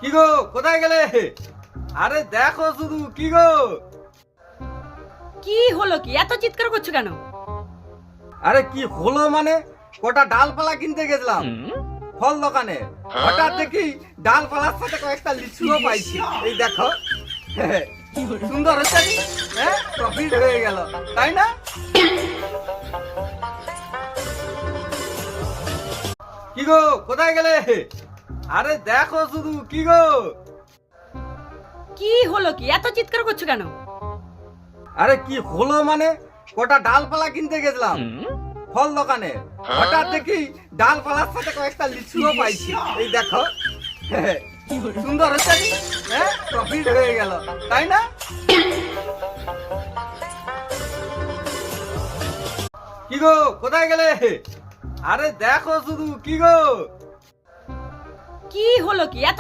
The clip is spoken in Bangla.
কি গো, কোথায় গেলে? আরে দেখো শুধু, কি গো? কি হলো, কি এত চিৎকার করছো কেন? আরে কি হলো মানে, কটা ডালপালা কিনতে গেছিলাম ফল দোকানে। হঠাৎ দেখি ডালপালার সাথে কয়েকটা লিচুও পাইছি। এই দেখো, সুন্দর হচ্ছে কি? হ্যাঁ, প্রফিট হয়ে গেল, তাই না? কি গো, কোথায় গেলে? আরে দেখো শুধু, কি গো? কি হলো, কি এত চিৎকার করছো কেন? আরে কি হলো মানে, কটা ডালপালা কিনতে গেছিলাম ফল দোকানে। হঠাৎ দেখি ডালপালার সাথে কয়েকটা লিচুও পাইছি। এই দেখো, সুন্দর হচ্ছে কি? হ্যাঁ, প্রফিট হয়ে গেল, তাই না? কি গো, কোথায় গেলে? আরে দেখো শুধু, কি গো? কি হলো, কি এত